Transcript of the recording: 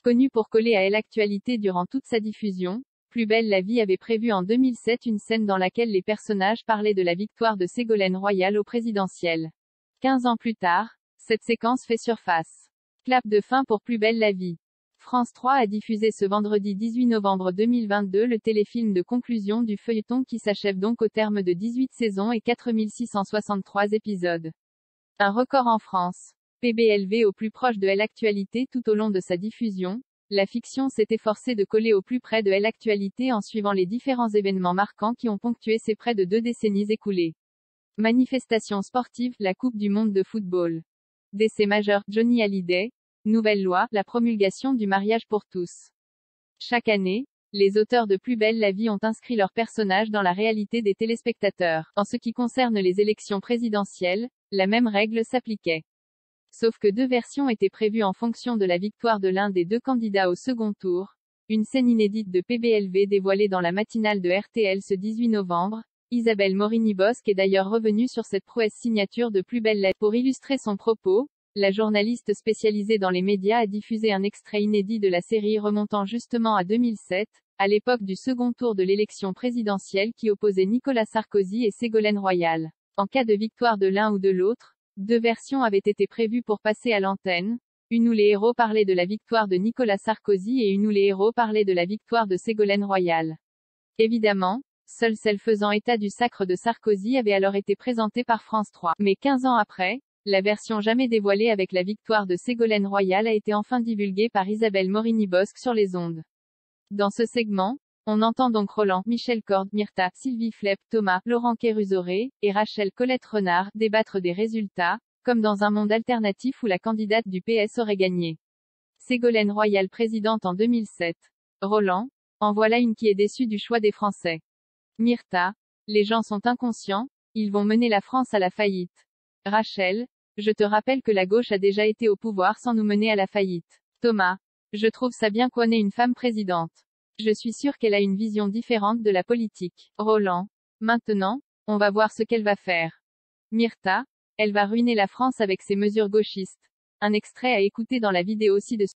Connue pour coller à l'actualité durant toute sa diffusion, Plus belle la vie avait prévu en 2007 une scène dans laquelle les personnages parlaient de la victoire de Ségolène Royal au présidentiel. 15 ans plus tard, cette séquence fait surface. Clap de fin pour Plus belle la vie. France 3 a diffusé ce vendredi 18 novembre 2022 le téléfilm de conclusion du feuilleton qui s'achève donc au terme de 18 saisons et 4663 épisodes. Un record en France. PBLV au plus proche de l'actualité tout au long de sa diffusion, la fiction s'est efforcée de coller au plus près de l'actualité en suivant les différents événements marquants qui ont ponctué ces près de 2 décennies écoulées. Manifestations sportives, la Coupe du monde de football. Décès majeur, Johnny Hallyday. Nouvelle loi, la promulgation du mariage pour tous. Chaque année, les auteurs de Plus belle la vie ont inscrit leurs personnages dans la réalité des téléspectateurs. En ce qui concerne les élections présidentielles, la même règle s'appliquait. Sauf que 2 versions étaient prévues en fonction de la victoire de l'un des 2 candidats au second tour. Une scène inédite de PBLV dévoilée dans la matinale de RTL ce 18 novembre. Isabelle Morini-Bosc est d'ailleurs revenue sur cette prouesse signature de Plus belle la vie. Pour illustrer son propos, la journaliste spécialisée dans les médias a diffusé un extrait inédit de la série remontant justement à 2007, à l'époque du second tour de l'élection présidentielle qui opposait Nicolas Sarkozy et Ségolène Royal. En cas de victoire de l'un ou de l'autre, 2 versions avaient été prévues pour passer à l'antenne, une où les héros parlaient de la victoire de Nicolas Sarkozy et une où les héros parlaient de la victoire de Ségolène Royal. Évidemment, seule celle faisant état du sacre de Sarkozy avait alors été présentée par France 3. Mais 15 ans après, la version jamais dévoilée avec la victoire de Ségolène Royal a été enfin divulguée par Isabelle Morini-Bosc sur les ondes. Dans ce segment, on entend donc Roland, Michel Corde, Myrtha, Sylvie Flep, Thomas, Laurent Kérusoré, et Rachel Colette Renard, débattre des résultats, comme dans un monde alternatif où la candidate du PS aurait gagné. Ségolène Royal présidente en 2007. Roland, en voilà une qui est déçue du choix des Français. Myrtha, les gens sont inconscients, ils vont mener la France à la faillite. Rachel, je te rappelle que la gauche a déjà été au pouvoir sans nous mener à la faillite. Thomas, je trouve ça bien qu'on ait une femme présidente. Je suis sûr qu'elle a une vision différente de la politique. Roland, maintenant, on va voir ce qu'elle va faire. Myrtha, elle va ruiner la France avec ses mesures gauchistes. Un extrait à écouter dans la vidéo ci-dessous.